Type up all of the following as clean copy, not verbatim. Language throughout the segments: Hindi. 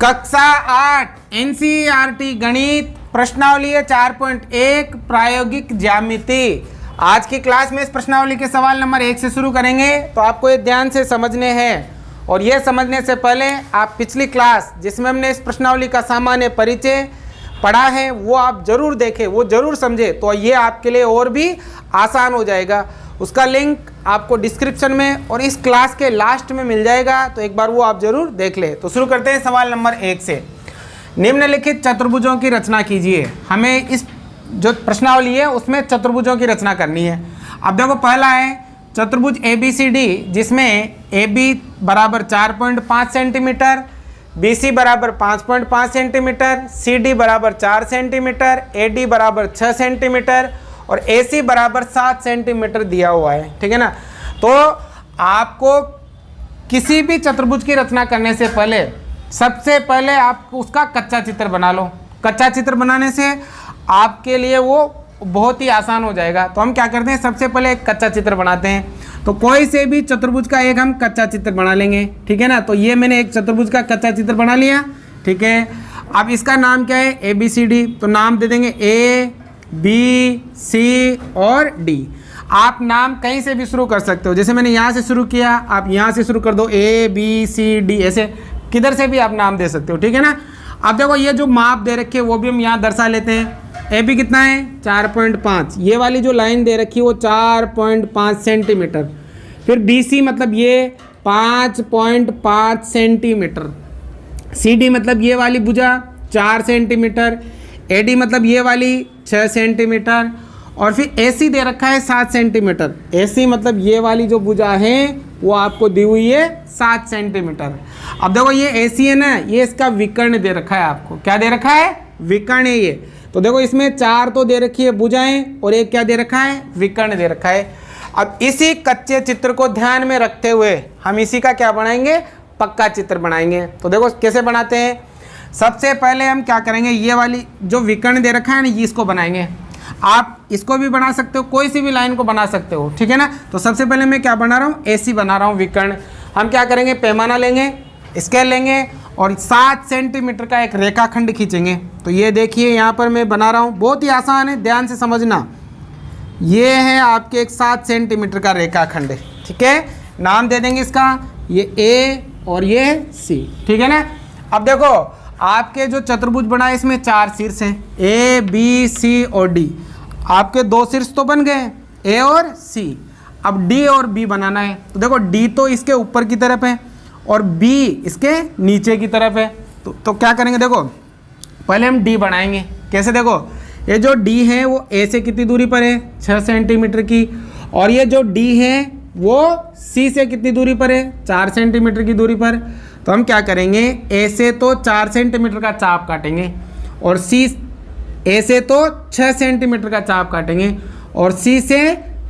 कक्षा 8 एनसीईआरटी गणित प्रश्नावली 4.1 प्रायोगिक ज्यामिति। आज की क्लास में इस प्रश्नावली के सवाल नंबर 1 से शुरू करेंगे, तो आपको ये ध्यान से समझने हैं। और ये समझने से पहले आप पिछली क्लास जिसमें हमने इस प्रश्नावली का सामान्य परिचय पढ़ा है वो आप जरूर देखें, वो जरूर समझें, तो ये आपके लिए और भी आसान हो जाएगा। उसका लिंक आपको डिस्क्रिप्शन में और इस क्लास के लास्ट में मिल जाएगा, तो एक बार वो आप जरूर देख लें। तो शुरू करते हैं सवाल नंबर 1 से। निम्नलिखित चतुर्भुजों की रचना कीजिए। हमें इस जो प्रश्नावली है उसमें चतुर्भुजों की रचना करनी है। अब देखो, पहला है चतुर्भुज ABCD, जिसमें AB बराबर 4.5 सेंटीमीटर, BC बराबर 5.5 सेंटीमीटर, CD बराबर 4 सेंटीमीटर, AD बराबर 6 सेंटीमीटर और AC बराबर 7 सेंटीमीटर दिया हुआ है। ठीक है ना। तो आपको किसी भी चतुर्भुज की रचना करने से पहले सबसे पहले आप उसका कच्चा चित्र बना लो। कच्चा चित्र बनाने से आपके लिए वो बहुत ही आसान हो जाएगा। तो हम क्या करते हैं, सबसे पहले एक कच्चा चित्र बनाते हैं। तो कोई से भी चतुर्भुज का एक हम कच्चा चित्र बना लेंगे। ठीक है ना। तो ये मैंने एक चतुर्भुज का कच्चा चित्र बना लिया। ठीक है। अब इसका नाम क्या है, ABCD। तो नाम दे देंगे A, B, C और D। आप नाम कहीं से भी शुरू कर सकते हो, जैसे मैंने यहाँ से शुरू किया, आप यहाँ से शुरू कर दो, A, B, C, D, ऐसे किधर से भी आप नाम दे सकते हो। ठीक है ना। अब देखो, ये जो माप दे रखे है वो भी हम यहाँ दर्शा लेते हैं। AB कितना है, 4.5। ये वाली जो लाइन दे रखी है वो 4.5 सेंटीमीटर। फिर BC मतलब ये 5.5 सेंटीमीटर। CD मतलब ये वाली भुजा 4 सेंटीमीटर। AD मतलब ये वाली 6 सेंटीमीटर। और फिर AC दे रखा है 7 सेंटीमीटर। AC मतलब ये वाली जो भुजा है वो आपको दी हुई है 7 सेंटीमीटर। अब देखो, ये AC है ना, ये इसका विकर्ण दे रखा है। आपको क्या दे रखा है, विकर्ण है ये। तो देखो, इसमें 4 तो दे रखी है भुजाएं और एक क्या दे रखा है, विकर्ण दे रखा है। अब इसी कच्चे चित्र को ध्यान में रखते हुए हम इसी का क्या बनाएंगे, पक्का चित्र बनाएंगे। तो देखो कैसे बनाते हैं। सबसे पहले हम क्या करेंगे, ये वाली जो विकर्ण दे रखा है ना, ये इसको बनाएंगे। आप इसको भी बना सकते हो, कोई सी भी लाइन को बना सकते हो। ठीक है ना। तो सबसे पहले मैं क्या बना रहा हूँ, AC बना रहा हूँ, विकर्ण। हम क्या करेंगे, पैमाना लेंगे, स्केल लेंगे और 7 सेंटीमीटर का एक रेखाखंड खींचेंगे। तो ये देखिए यहाँ पर मैं बना रहा हूँ, बहुत ही आसान है, ध्यान से समझना। ये है आपके एक 7 सेंटीमीटर का रेखाखंड। ठीक है। नाम दे देंगे इसका, ये A और ये C। ठीक है ना। अब देखो, आपके जो चतुर्भुज बना है इसमें 4 शीर्ष हैं, A, B, C और D। आपके 2 शीर्ष तो बन गए, A और C। अब D और B बनाना है। तो देखो, D तो इसके ऊपर की तरफ है और B इसके नीचे की तरफ है। तो क्या करेंगे, देखो पहले हम D बनाएंगे। कैसे, देखो ये जो D है वो A से कितनी दूरी पर है, 6 सेंटीमीटर की। और ये जो D है वो C से कितनी दूरी पर है, 4 सेंटीमीटर की दूरी पर। तो हम क्या करेंगे, A से तो 4 सेंटीमीटर का चाप काटेंगे और A से तो 6 सेंटीमीटर का चाप काटेंगे और C से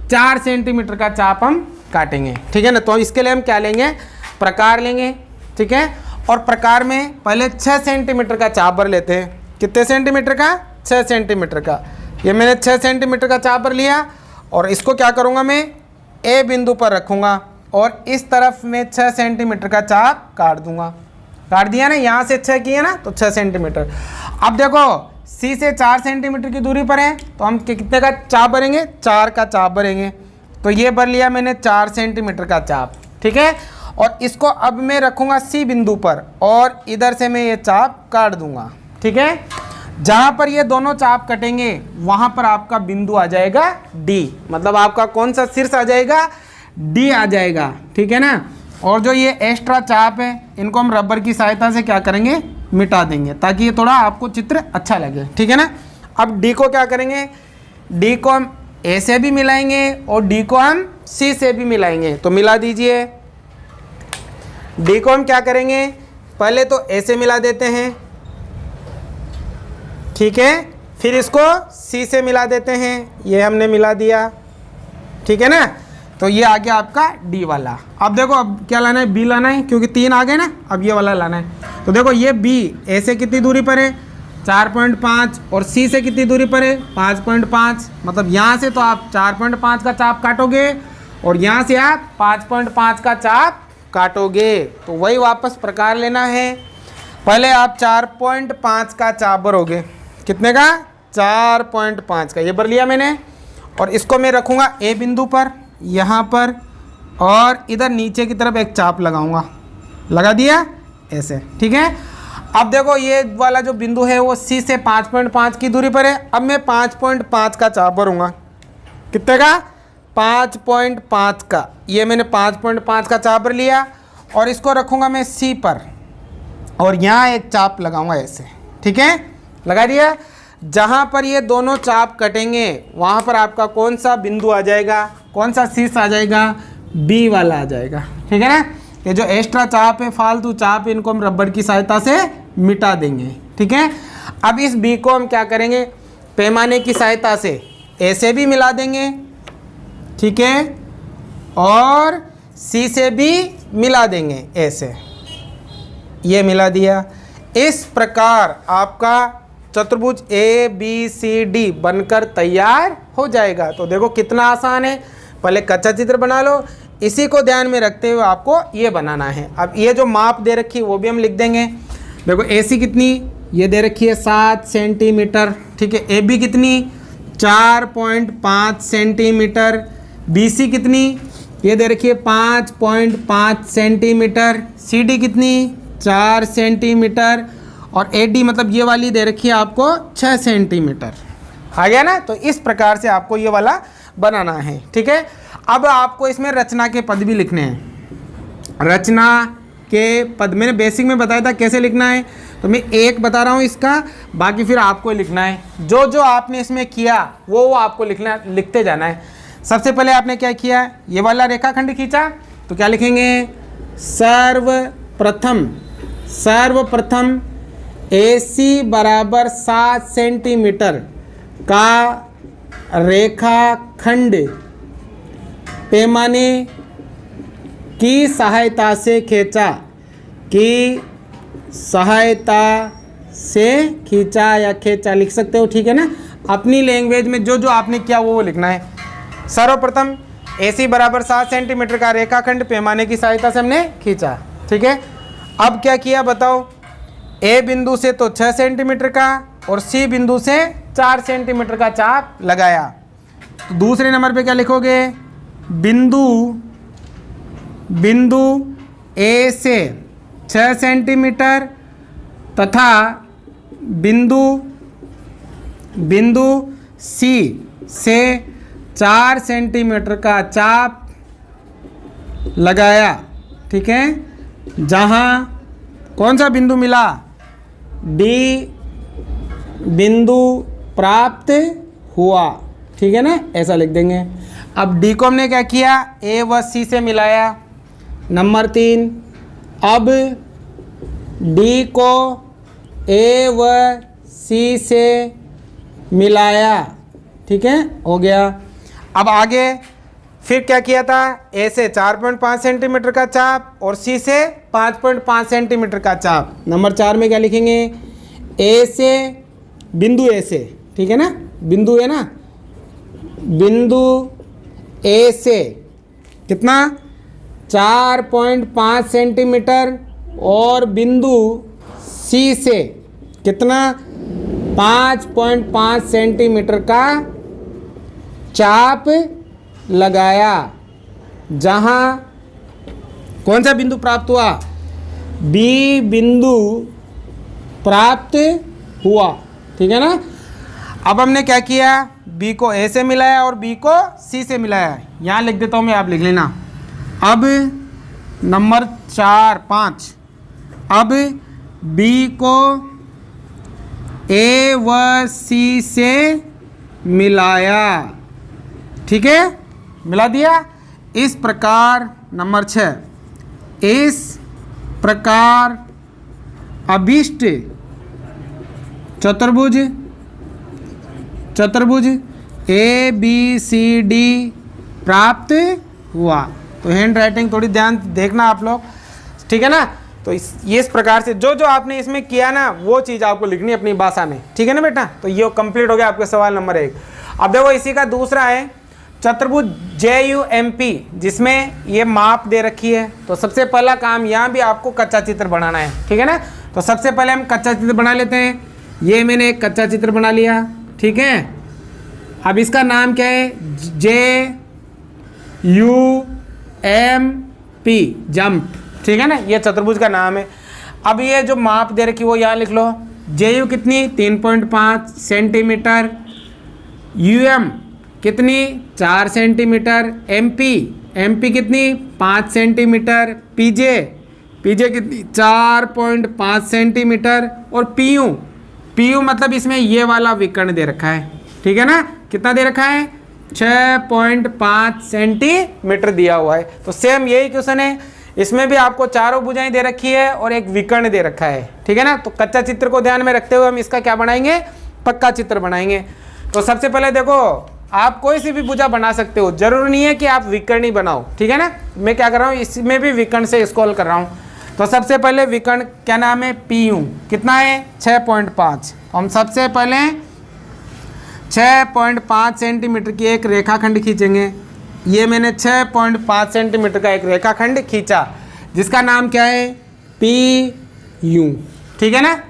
4 सेंटीमीटर का चाप हम काटेंगे। ठीक है ना। तो इसके लिए हम क्या लेंगे, प्रकार लेंगे। ठीक है। और प्रकार में पहले 6 सेंटीमीटर का चाप भर लेते हैं। कितने सेंटीमीटर का, 6 सेंटीमीटर का। ये मैंने 6 सेंटीमीटर का चाप भर लिया और इसको क्या करूँगा, मैं A बिंदु पर रखूँगा और इस तरफ में 6 सेंटीमीटर का चाप काट दूंगा। काट दिया ना, यहाँ से 6 किए ना, तो 6 सेंटीमीटर। अब देखो, C से 4 सेंटीमीटर की दूरी पर है, तो हम कितने का चाप भरेंगे, 4 का चाप भरेंगे। तो ये भर लिया मैंने 4 सेंटीमीटर का चाप। ठीक है। और इसको अब मैं रखूँगा C बिंदु पर और इधर से मैं ये चाप काट दूंगा। ठीक है। जहाँ पर ये दोनों चाप कटेंगे वहाँ पर आपका बिंदु आ जाएगा D। मतलब आपका कौन सा शीर्ष आ जाएगा, D आ जाएगा। ठीक है ना। और जो ये एक्स्ट्रा चाप है इनको हम रबर की सहायता से क्या करेंगे, मिटा देंगे, ताकि ये थोड़ा आपको चित्र अच्छा लगे। ठीक है ना। अब D को क्या करेंगे, D को हम A से भी मिलाएंगे और D को हम C से भी मिलाएंगे। तो मिला दीजिए। D को हम क्या करेंगे, पहले तो A से मिला देते हैं। ठीक है। फिर इसको C से मिला देते हैं, ये हमने मिला दिया। ठीक है ना। तो ये आ गया आपका D वाला। अब देखो, अब क्या लाना है, B लाना है, क्योंकि 3 आ गए ना, अब ये वाला लाना है। तो देखो, ये B A से कितनी दूरी पर है, 4.5 और C से कितनी दूरी पर है, 5.5। मतलब यहाँ से तो आप 4.5 का चाप काटोगे और यहाँ से आप 5.5 का चाप काटोगे। तो वही वापस प्रकार लेना है। पहले आप 4.5 का चाप भरोगे। कितने का? 4.5 का। ये भर लिया मैंने और इसको मैं रखूँगा ए बिंदु पर, यहाँ पर, और इधर नीचे की तरफ एक चाप लगाऊंगा। लगा दिया ऐसे, ठीक है। अब देखो ये वाला जो बिंदु है वो सी से 5.5 की दूरी पर है। अब मैं 5.5 का चाप भरूंगा। कितने का? 5.5 का। ये मैंने 5.5 का चाप भर लिया और इसको रखूंगा मैं सी पर और यहाँ एक चाप लगाऊंगा ऐसे, ठीक है। लगा दिया। जहाँ पर ये दोनों चाप कटेंगे वहाँ पर आपका कौन सा बिंदु आ जाएगा? कौन सा शीर्ष आ जाएगा? बी वाला आ जाएगा, ठीक है ना। ये जो एक्स्ट्रा चाप है, फालतू चाप, इनको हम रबड़ की सहायता से मिटा देंगे, ठीक है। अब इस बी को हम क्या करेंगे? पैमाने की सहायता से ऐसे भी मिला देंगे, ठीक है, और सी से भी मिला देंगे ऐसे। ये मिला दिया। इस प्रकार आपका चतुर्भुज ए बी सी डी बनकर तैयार हो जाएगा। तो देखो कितना आसान है। पहले कच्चा चित्र बना लो, इसी को ध्यान में रखते हुए आपको ये बनाना है। अब ये जो माप दे रखी है वो भी हम लिख देंगे। देखो ए सी कितनी ये दे रखी है 7 सेंटीमीटर, ठीक है। ए बी कितनी 4.5 सेंटीमीटर। बी सी कितनी ये दे रखी है 5.5 सेंटीमीटर। सी डी कितनी 4 सेंटीमीटर। और ए डी मतलब ये वाली दे रखी है आपको 6 सेंटीमीटर। आ गया ना। तो इस प्रकार से आपको ये वाला बनाना है, ठीक है। अब आपको इसमें रचना के पद भी लिखने हैं। रचना के पद मैंने बेसिक में बताया था कैसे लिखना है, तो मैं एक बता रहा हूँ इसका, बाकी फिर आपको लिखना है। जो जो आपने इसमें किया वो आपको लिखते जाना है। सबसे पहले आपने क्या किया? ये वाला रेखाखंड खींचा, तो क्या लिखेंगे? सर्वप्रथम AC बराबर 7 सेंटीमीटर का रेखाखंड पैमाने की सहायता से खींचा या खींचा लिख सकते हो, ठीक है ना। अपनी लैंग्वेज में जो जो आपने किया वो लिखना है। सर्वप्रथम AC बराबर 7 सेंटीमीटर का रेखाखंड पैमाने की सहायता से हमने खींचा, ठीक है। अब क्या किया बताओ? ए बिंदु से तो 6 सेंटीमीटर का और सी बिंदु से 4 सेंटीमीटर का चाप लगाया। तो दूसरे नंबर पे क्या लिखोगे? बिंदु ए से 6 सेंटीमीटर तथा बिंदु सी से 4 सेंटीमीटर का चाप लगाया, ठीक है। जहाँ कौन सा बिंदु मिला? डी बिंदु प्राप्त हुआ, ठीक है ना, ऐसा लिख देंगे। अब डी को हमने क्या किया? ए व सी से मिलाया। नंबर 3, अब डी को ए व सी से मिलाया, ठीक है, हो गया। अब आगे फिर क्या किया था? ए से 4.5 सेंटीमीटर का चाप और सी से 5.5 सेंटीमीटर का चाप। नंबर 4 में क्या लिखेंगे? ए से बिंदु ए से, ठीक है ना, बिंदु है ना, बिंदु ए से कितना 4.5 सेंटीमीटर और बिंदु सी से कितना 5.5 सेंटीमीटर का चाप लगाया। जहां कौन सा बिंदु प्राप्त हुआ? बी बिंदु प्राप्त हुआ, ठीक है ना। अब हमने क्या किया? बी को ए से मिलाया और बी को सी से मिलाया। यहाँ लिख देता हूँ मैं, आप लिख लेना। अब नंबर 4, 5, अब बी को ए व सी से मिलाया, ठीक है, मिला दिया। इस प्रकार नंबर 6, इस प्रकार अभिष्ट चतुर्भुज ए बी सी डी प्राप्त हुआ। तो हैंड राइटिंग थोड़ी ध्यान देखना आप लोग, ठीक है ना। तो इस प्रकार से जो जो आपने इसमें किया ना वो चीज़ आपको लिखनी है अपनी भाषा में, ठीक है ना बेटा। तो ये कंप्लीट हो गया आपका सवाल नंबर 1। अब देखो इसी का दूसरा है चतुर्भुज JUMP, जिसमें ये माप दे रखी है। तो सबसे पहला काम यहाँ भी आपको कच्चा चित्र बनाना है, ठीक है ना। तो सबसे पहले हम कच्चा चित्र बना लेते हैं। ये मैंने एक कच्चा चित्र बना लिया, ठीक है। अब इसका नाम क्या है, JUMP, जंप, ठीक है ना, ये चतुर्भुज का नाम है। अब ये जो माप दे रखी वो यहाँ लिख लो। JU कितनी 3.5 सेंटीमीटर, UM कितनी 4 सेंटीमीटर, MP कितनी 5 सेंटीमीटर, PJ कितनी 4.5 सेंटीमीटर, और PU मतलब इसमें ये वाला विकर्ण दे रखा है, ठीक है ना। कितना दे रखा है 6.5 सेंटीमीटर दिया हुआ है। तो सेम यही क्वेश्चन है, इसमें भी आपको चारों भुजाएं दे रखी है और एक विकर्ण दे रखा है, ठीक है ना। तो कच्चा चित्र को ध्यान में रखते हुए हम इसका क्या बनाएंगे, पक्का चित्र बनाएंगे। तो सबसे पहले देखो, आप कोई सी भी भुजा बना सकते हो, जरूरी नहीं है कि आप विकर्ण ही बनाओ, ठीक है ना। मैं क्या कर रहा हूँ, इसमें भी विकर्ण से स्क्रॉल कर रहा हूँ। तो सबसे पहले विकर्ण क्या नाम है, PU कितना है 6.5। हम सबसे पहले 6.5 सेंटीमीटर की एक रेखाखंड खींचेंगे। ये मैंने 6.5 सेंटीमीटर का एक रेखाखंड खींचा, जिसका नाम क्या है PU, ठीक है ना।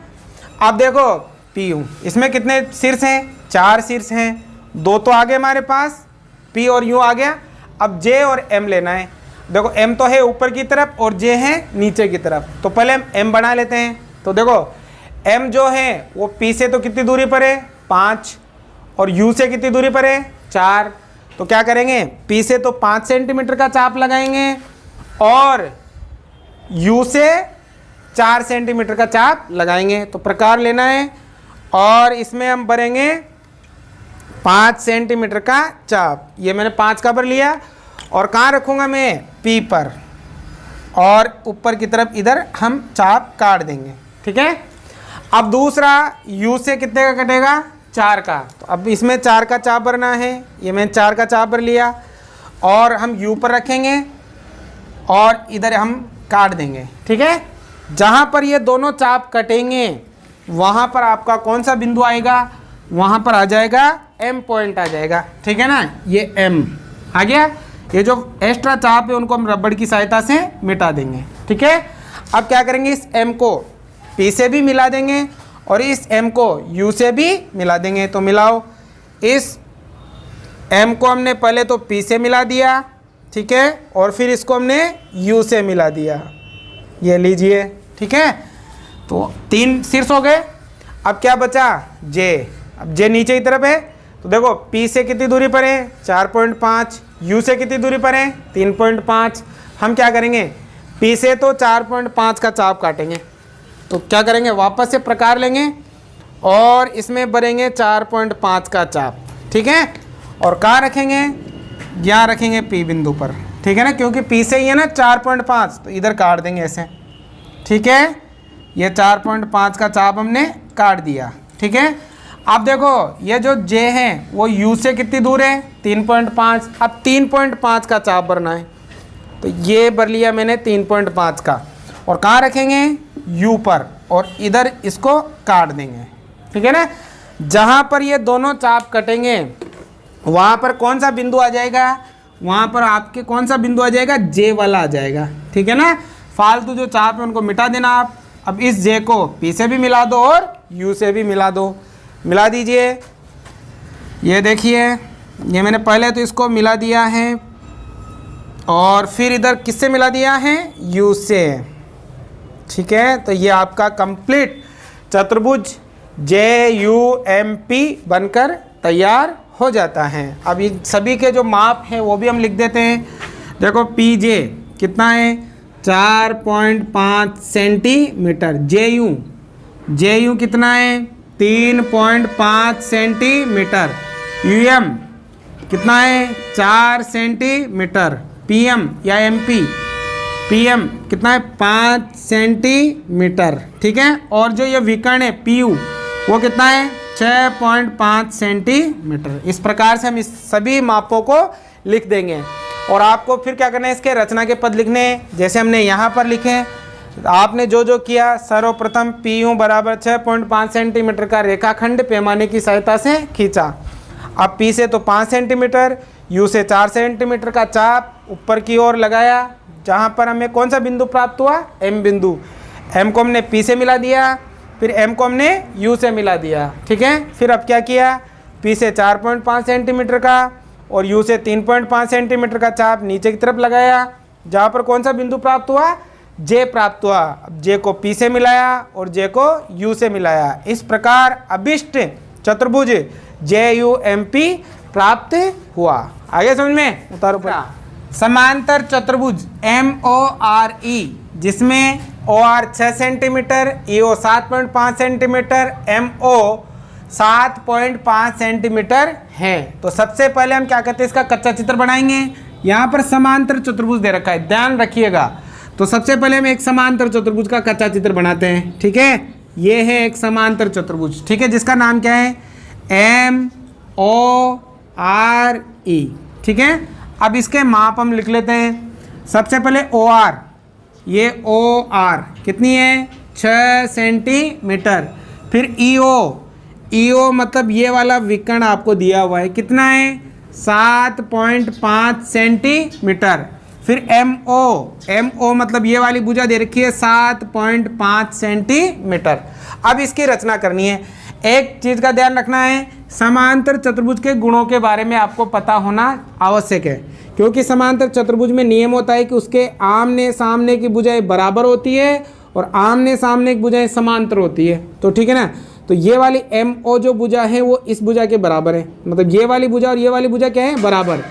अब देखो PU, इसमें कितने शीर्ष हैं, 4 शीर्ष हैं, 2 तो आगे हमारे पास, P और U आ गया। अब J और M लेना है। देखो M तो है ऊपर की तरफ और J है नीचे की तरफ, तो पहले हम M बना लेते हैं। तो देखो M जो है वो P से तो कितनी दूरी पर है 5, और U से कितनी दूरी पर है 4। तो क्या करेंगे, P से तो 5 सेंटीमीटर का चाप लगाएंगे और U से 4 सेंटीमीटर का चाप लगाएंगे। तो प्रकार लेना है और इसमें हम भरेंगे 5 सेंटीमीटर का चाप। ये मैंने 5 का भर लिया और कहाँ रखूँगा मैं, P पर, और ऊपर की तरफ इधर हम चाप काट देंगे, ठीक है। अब दूसरा U से कितने का कटेगा 4 का, तो अब इसमें 4 का चाप भरना है। ये मैंने 4 का चाप भर लिया और हम U पर रखेंगे और इधर हम काट देंगे, ठीक है। जहाँ पर ये दोनों चाप कटेंगे वहाँ पर आपका कौन सा बिंदु आएगा, वहाँ पर आ जाएगा M पॉइंट आ जाएगा, ठीक है ना। ये M आ गया। ये जो एक्स्ट्रा चाप है उनको हम रबड़ की सहायता से मिटा देंगे, ठीक है। अब क्या करेंगे, इस M को P से भी मिला देंगे और इस M को U से भी मिला देंगे। तो मिलाओ, इस M को हमने पहले तो P से मिला दिया, ठीक है, और फिर इसको हमने U से मिला दिया, ये लीजिए, ठीक है। तो 3 शीर्ष हो गए। अब क्या बचा J। अब J नीचे की तरफ है, तो देखो P से कितनी दूरी पर है 4.5, U से कितनी दूरी पर है 3.5। हम क्या करेंगे, P से तो 4.5 का चाप काटेंगे। तो क्या करेंगे, वापस से प्रकार लेंगे और इसमें भरेंगे 4.5 का चाप, ठीक है। और कहाँ रखेंगे, यहाँ रखेंगे P बिंदु पर, ठीक है ना, क्योंकि P से ही है ना 4.5, तो इधर काट देंगे ऐसे, ठीक है। ये 4.5 का चाप हमने काट दिया, ठीक है। अब देखो ये जो J है वो U से कितनी दूर है 3.5। अब 3.5 का चाप भरना है, तो ये भर लिया मैंने 3.5 का, और कहाँ रखेंगे U पर, और इधर इसको काट देंगे, ठीक है ना। जहाँ पर ये दोनों चाप कटेंगे वहाँ पर कौन सा बिंदु आ जाएगा, वहाँ पर आपके कौन सा बिंदु आ जाएगा, J वाला आ जाएगा, ठीक है ना। फालतू जो चाप है उनको मिटा देना आप। अब इस J को P से भी मिला दो और U से भी मिला दो, मिला दीजिए। ये देखिए, ये मैंने पहले तो इसको मिला दिया है और फिर इधर किससे मिला दिया है, U से, ठीक है। तो ये आपका कंप्लीट चतुर्भुज JUMP बनकर तैयार हो जाता है। अब ये सभी के जो माप हैं वो भी हम लिख देते हैं। देखो PJ कितना है 4.5 सेंटीमीटर, JU कितना है 3.5 सेंटीमीटर, UM कितना है 4 सेंटीमीटर, PM या PM कितना है 5 सेंटीमीटर, ठीक है। और जो ये विकर्ण है PU वो कितना है 6.5 सेंटीमीटर। इस प्रकार से हम इस सभी मापों को लिख देंगे और आपको फिर क्या करना है, इसके रचना के पद लिखने हैं, जैसे हमने यहाँ पर लिखे। आपने जो जो किया, सर्वप्रथम PU बराबर 6.5 सेंटीमीटर का रेखाखंड पैमाने की सहायता से खींचा। अब P से तो 5 सेंटीमीटर, U से 4 सेंटीमीटर का चाप ऊपर की ओर लगाया, जहाँ पर हमें कौन सा बिंदु प्राप्त हुआ, M बिंदु। m को हमने p से मिला दिया, फिर m को हमने u से मिला दिया, ठीक है। फिर अब क्या किया, p से 4.5 सेंटीमीटर का और u से 3.5 सेंटीमीटर का चाप नीचे की तरफ लगाया, जहाँ पर कौन सा बिंदु प्राप्त हुआ, J प्राप्त हुआ। अब J को P से मिलाया और J को U से मिलाया। इस प्रकार अभिष्ट चतुर्भुज JUMP प्राप्त हुआ। आगे समझ में, उतारो पर। समांतर चतुर्भुज MORE, जिसमें OR 6 centimetre, EO 7.5 centimetre, MO 7.5 centimetre है। तो सबसे पहले हम क्या करते हैं, इसका कच्चा चित्र बनाएंगे। यहाँ पर समांतर चतुर्भुज दे रखा है, ध्यान रखिएगा। तो सबसे पहले हम एक समांतर चतुर्भुज का कच्चा चित्र बनाते हैं, ठीक है। ये है एक समांतर चतुर्भुज, ठीक है, जिसका नाम क्या है, MORE, ठीक है। अब इसके माप हम लिख लेते हैं। सबसे पहले OR, ये OR कितनी है, 6 सेंटीमीटर। फिर EO मतलब ये वाला विकर्ण आपको दिया हुआ है, कितना है, 7.5 सेंटीमीटर। फिर MO मतलब ये वाली भुजा दे रखी है 7.5 सेंटीमीटर। अब इसकी रचना करनी है। एक चीज़ का ध्यान रखना है, समांतर चतुर्भुज के गुणों के बारे में आपको पता होना आवश्यक है, क्योंकि समांतर चतुर्भुज में नियम होता है कि उसके आमने सामने की भुजाएं बराबर होती है और आमने सामने की भुजाएं समांतर होती है। तो ठीक है ना। तो ये वाली MO जो भुजा है वो इस भुजा के बराबर है, मतलब ये वाली भुजा और ये वाली भुजा क्या है, बराबर।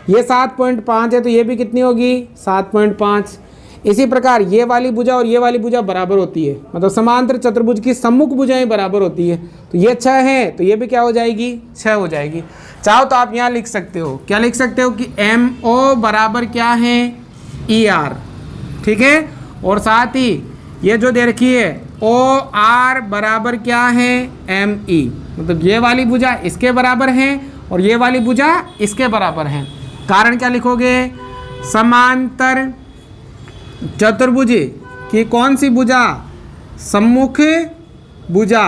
ये 7.5 है तो ये भी कितनी होगी, 7.5। इसी प्रकार ये वाली भुजा और ये वाली भुजा बराबर होती है, मतलब समांतर चतुर्भुज की सम्मुख भुजाएं बराबर होती है। तो ये 6 है तो ये भी क्या हो जाएगी, 6 हो जाएगी। चाहो तो आप यहाँ लिख सकते हो, क्या लिख सकते हो कि MO बराबर क्या है, ER, ठीक है। और साथ ही ये जो दे रखी है OR बराबर क्या है, ME, मतलब ये वाली भुजा इसके बराबर है और ये वाली भुजा इसके बराबर है। कारण क्या लिखोगे, समांतर चतुर्भुज की कौन सी भुजा, सम्मुख भुजा,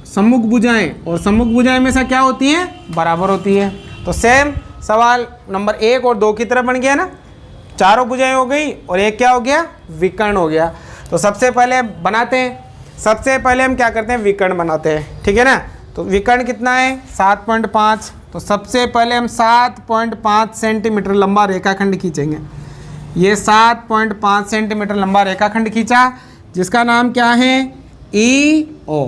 सम्मुख भुजाएं, और सम्मुख भुजाएं में से क्या होती हैं, बराबर होती है। तो सेम सवाल नंबर 1 और 2 की तरफ बन गया ना, चारों भुजाएं हो गई और एक क्या हो गया, विकर्ण हो गया। तो सबसे पहले बनाते हैं, सबसे पहले हम क्या करते हैं, विकर्ण बनाते हैं, ठीक है ना। तो विकर्ण कितना है, 7.5। तो सबसे पहले हम 7.5 सेंटीमीटर लंबा रेखाखंड खींचेंगे। ये 7.5 सेंटीमीटर लंबा रेखाखंड खींचा, जिसका नाम क्या है, EO,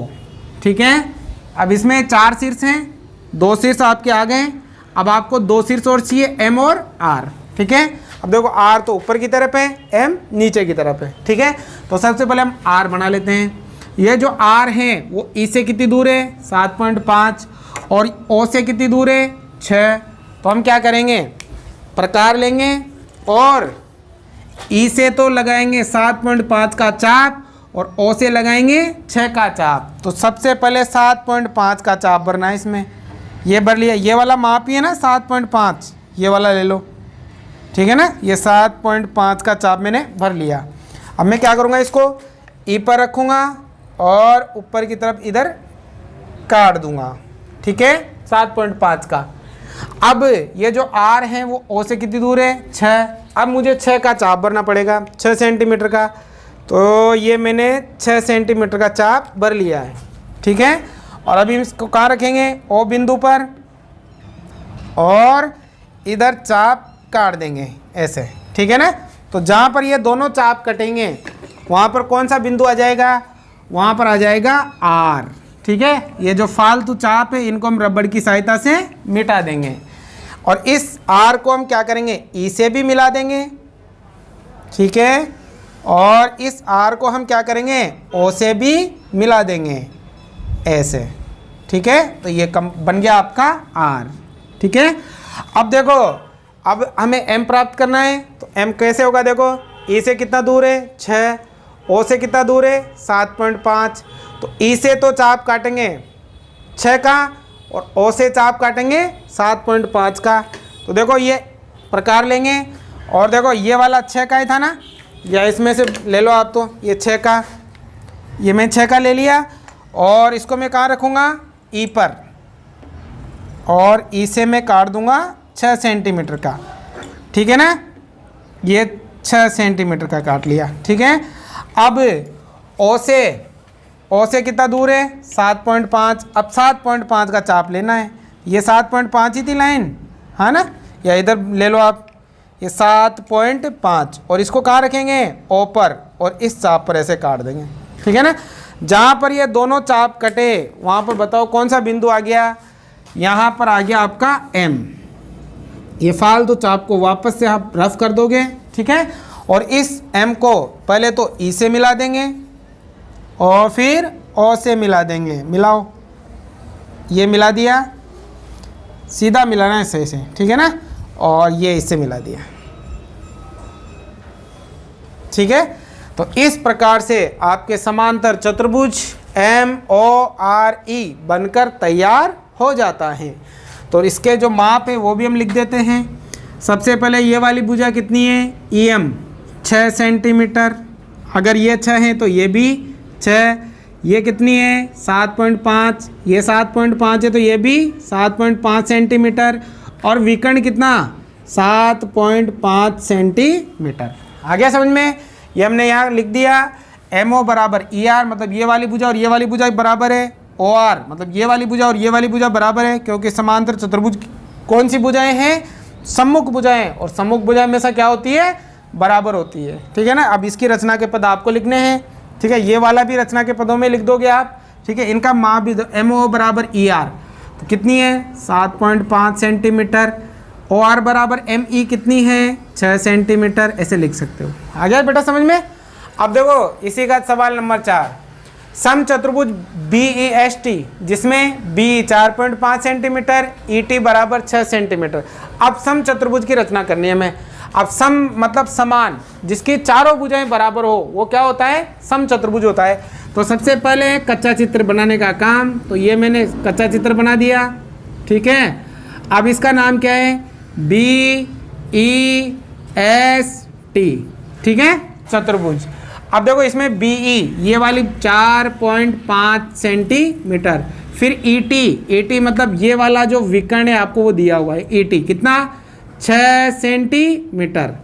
ठीक है। अब इसमें 4 शीर्ष हैं, 2 शीर्ष आपके आ गए। अब आपको 2 शीर्ष और चाहिए, M और R, ठीक है। अब देखो R तो ऊपर की तरफ है, M नीचे की तरफ है, ठीक है। तो सबसे पहले हम R बना लेते हैं। ये जो R है वो E से कितनी दूर है, 7.5, और O से कितनी दूर है, 6। तो हम क्या करेंगे, प्रकार लेंगे और E से तो लगाएंगे 7.5 का चाप और O से लगाएंगे 6 का चाप। तो सबसे पहले 7.5 का चाप भरना है इसमें, ये भर लिया। ये वाला माप ही है ना 7.5, ये वाला ले लो, ठीक है ना। ये 7.5 का चाप मैंने भर लिया। अब मैं क्या करूँगा, इसको E पर रखूँगा और ऊपर की तरफ इधर काट दूंगा, ठीक है, 7.5 का। अब ये जो R है वो O से कितनी दूर है, 6। अब मुझे 6 का चाप भरना पड़ेगा, 6 सेंटीमीटर का। तो ये मैंने 6 सेंटीमीटर का चाप भर लिया है, ठीक है। और अभी इसको कहाँ रखेंगे, O बिंदु पर, और इधर चाप काट देंगे ऐसे, ठीक है ना। तो जहाँ पर ये दोनों चाप कटेंगे वहाँ पर कौन सा बिंदु आ जाएगा, वहाँ पर आ जाएगा R, ठीक है। ये जो फालतू चाप है इनको हम रबड़ की सहायता से मिटा देंगे, और इस R को हम क्या करेंगे, E से भी मिला देंगे, ठीक है। और इस R को हम क्या करेंगे, O से भी मिला देंगे ऐसे, ठीक है। तो ये बन गया आपका R, ठीक है। अब देखो, अब हमें M प्राप्त करना है, तो M कैसे होगा, देखो E से कितना दूर है, 6, O से कितना दूर है, 7.5। तो E से तो चाप काटेंगे 6 का और O से चाप काटेंगे 7.5 का। तो देखो ये प्रकार लेंगे, और देखो ये वाला 6 का ही था ना, या इसमें से ले लो आप, तो ये 6 का, ये मैं 6 का ले लिया, और इसको मैं कहाँ रखूँगा, E पर, और E से मैं काट दूँगा 6 सेंटीमीटर का, ठीक है ना। ये 6 सेंटीमीटर का काट लिया, ठीक है। अब ओ से कितना दूर है 7.5। अब 7.5 का चाप लेना है। ये 7.5 ही थी लाइन, हाँ ना, या इधर ले लो आप, ये 7.5 और इसको कहाँ रखेंगे ओ पर, और इस चाप पर ऐसे काट देंगे, ठीक है ना। जहाँ पर ये दोनों चाप कटे वहाँ पर बताओ कौन सा बिंदु आ गया, यहाँ पर आ गया आपका M। ये फालतू चाप को वापस से आप रफ कर दोगे, ठीक है। और इस M को पहले तो E से मिला देंगे और फिर O से मिला देंगे। मिलाओ, ये मिला दिया, सीधा मिलाना है सही से, ठीक है ना, और ये इससे मिला दिया, ठीक है। तो इस प्रकार से आपके समांतर चतुर्भुज MORE बनकर तैयार हो जाता है। तो इसके जो माप है वो भी हम लिख देते हैं। सबसे पहले ये वाली भुजा कितनी है, EM 6 सेंटीमीटर। अगर ये 6 है तो ये भी 6। ये कितनी है 7.5, ये 7.5 है तो ये भी 7.5 सेंटीमीटर। और विकर्ण कितना 7.5 सेंटीमीटर। आ गया समझ में। ये हमने यहाँ लिख दिया MO बराबर ER, मतलब ये वाली भुजा और ये वाली भुजा बराबर है OR, मतलब ये वाली भुजा और ये वाली भुजा बराबर है, क्योंकि समांतर चतुर्भुज कौन सी भुजाएं हैं, सम्मुख भुजाएं, और सम्मुख भुजाएं हमेशा क्या होती है, बराबर होती है, ठीक है ना। अब इसकी रचना के पद आपको लिखने हैं, ठीक है। ये वाला भी रचना के पदों में लिख दोगे आप, ठीक है। इनका माप भी MO बराबर ER तो कितनी है 7.5 सेंटीमीटर। OR बराबर ME कितनी है 6 सेंटीमीटर, ऐसे लिख सकते हो। आ गया बेटा समझ में। अब देखो इसी का सवाल नंबर 4, समचतुर्भुज BEST जिसमें BE 4.5 सेंटीमीटर, ET बराबर 6 सेंटीमीटर। अब समचतुर्भुज की रचना करनी है हमें। अब सम मतलब समान, जिसकी चारों भुजाएं बराबर हो वो क्या होता है, समचतुर्भुज होता है। तो सबसे पहले कच्चा चित्र बनाने का काम, तो ये मैंने कच्चा चित्र बना दिया, ठीक है। अब इसका नाम क्या है BEST, ठीक है, चतुर्भुज। अब देखो इसमें BE ये वाली 4.5 सेंटीमीटर, फिर ET मतलब ये वाला जो विकर्ण है आपको वो दिया हुआ है, ET कितना 6 सेंटीमीटर।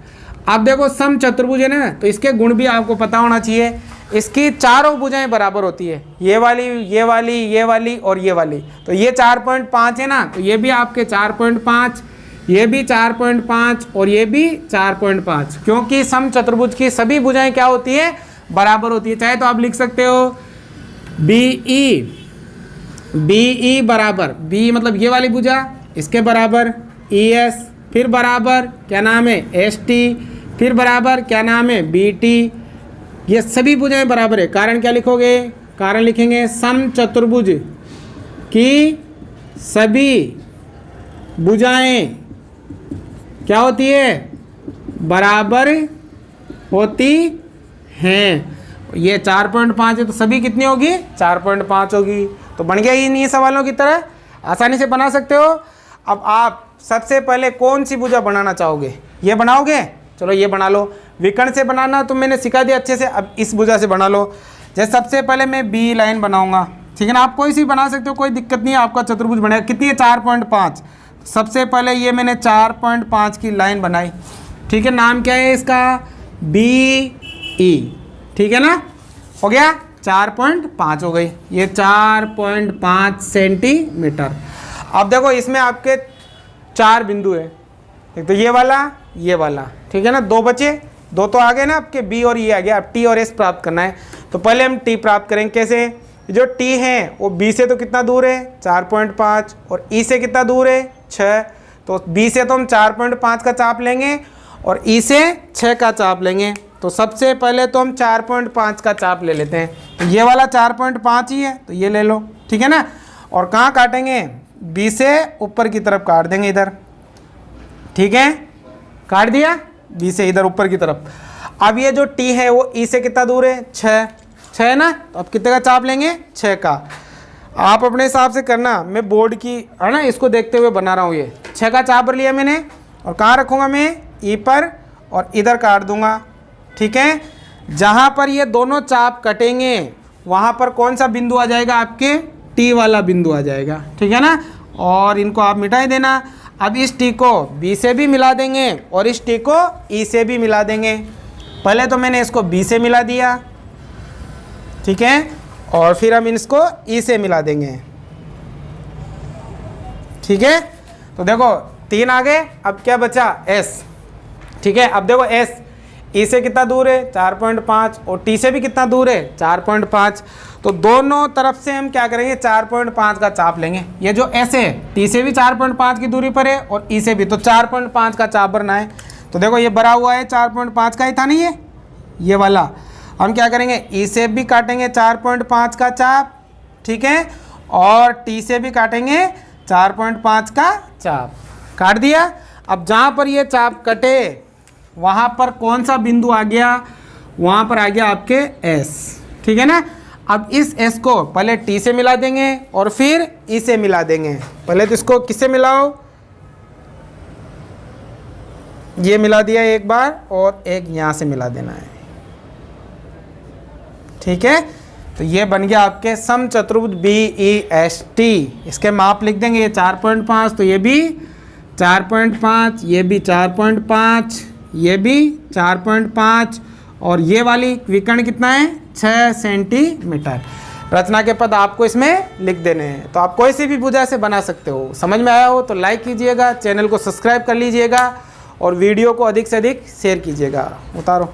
अब देखो सम चतुर्भुज है ना, तो इसके गुण भी आपको पता होना चाहिए। इसकी चारों भुजाएं बराबर होती है, ये वाली, ये वाली, ये वाली और ये वाली। तो ये 4.5 है ना, तो ये भी आपके 4.5, ये भी 4.5 और ये भी 4.5, क्योंकि सम चतुर्भुज की सभी भुजाएं क्या होती है, बराबर होती है। चाहे तो आप लिख सकते हो BE बराबर, B मतलब ये वाली भुजा, इसके बराबर ES, फिर बराबर क्या नाम है ST, फिर बराबर क्या नाम है BT। ये सभी भुजाएं बराबर है। कारण क्या लिखोगे, कारण लिखेंगे सम चतुर्भुज की सभी भुजाएं क्या होती है, बराबर होती हैं। ये 4.5 है तो सभी कितनी होगी 4.5 होगी। तो बन गया ही नहीं सवालों की तरह, आसानी से बना सकते हो। अब आप सबसे पहले कौन सी भुजा बनाना चाहोगे, ये बनाओगे, चलो ये बना लो। विकर्ण से बनाना तो मैंने सिखा दिया अच्छे से, अब इस भुजा से बना लो। जैसे सबसे पहले मैं B लाइन बनाऊंगा, ठीक है ना। आप कोई सी बना सकते हो, कोई दिक्कत नहीं है, आपका चतुर्भुज बनेगा। कितनी है 4.5। सबसे पहले ये मैंने 4.5 की लाइन बनाई, ठीक है। नाम क्या है इसका BE, ठीक है ना। हो गया 4.5 हो गई, ये 4.5 सेंटीमीटर। अब देखो इसमें आपके 4 बिंदु है, एक तो ये वाला, ठीक है ना। 2 बचे, 2 तो आ गए ना आपके, B और E आ गया। अब T और S प्राप्त करना है, तो पहले हम T प्राप्त करेंगे। कैसे, जो T है वो B से तो कितना दूर है 4.5 और E से कितना दूर है 6। तो B से तो हम 4.5 का चाप लेंगे और E से 6 का चाप लेंगे। तो सबसे पहले तो हम 4.5 का चाप ले लेते हैं। तो ये वाला 4.5 ही है तो ये ले लो, ठीक है ना। और कहाँ काटेंगे, B से ऊपर की तरफ काट देंगे इधर, ठीक है। काट दिया B से इधर ऊपर की तरफ। अब ये जो T है वो E से कितना दूर है 6 है ना। तो अब कितने का चाप लेंगे 6 का। आप अपने हिसाब से करना, मैं बोर्ड की है ना इसको देखते हुए बना रहा हूँ। ये 6 का चाप लिया मैंने और कहाँ रखूँगा मैं E पर, और इधर काट दूंगा, ठीक है। जहाँ पर ये दोनों चाप कटेंगे वहाँ पर कौन सा बिंदु आ जाएगा, आपके T वाला बिंदु आ जाएगा, ठीक है ना। और इनको आप मिटा देना। अब इस T को B से भी मिला देंगे और इस T को E से भी मिला देंगे। पहले तो मैंने इसको B से मिला दिया, ठीक है। और फिर हम इसको ई से मिला देंगे, ठीक है। तो देखो 3 आ गए, अब क्या बचा एस, ठीक है। अब देखो एस ई से कितना दूर है 4.5 और टी से भी कितना दूर है 4.5, तो दोनों तरफ से हम क्या करेंगे 4.5 का चाप लेंगे। ये जो एस है टी से भी 4.5 की दूरी पर है और ई से भी, तो 4.5 का चाप भरना है। तो देखो ये भरा हुआ है 4.5 का ही था नहीं ये वाला, हम क्या करेंगे ई से भी काटेंगे 4.5 का चाप, ठीक है, और टी से भी काटेंगे 4.5 का चाप, काट दिया। अब जहाँ पर ये चाप कटे वहाँ पर कौन सा बिंदु आ गया, वहाँ पर आ गया आपके एस, ठीक है ना। अब इस एस को पहले टी से मिला देंगे और फिर ई से मिला देंगे। पहले तो इसको किससे मिलाओ, ये मिला दिया एक बार और एक यहाँ से मिला देना है, ठीक है। तो ये बन गया आपके समचतुर्भुज BEST। इसके माप लिख देंगे, ये 4.5, तो ये भी 4.5, ये भी 4.5, ये भी 4.5 और ये वाली विकर्ण कितना है 6 सेंटीमीटर। रचना के पद आपको इसमें लिख देने हैं। तो आप कोई सी भी भुजा से बना सकते हो। समझ में आया हो तो लाइक कीजिएगा, चैनल को सब्सक्राइब कर लीजिएगा और वीडियो को अधिक से अधिक शेयर कीजिएगा। उतारो।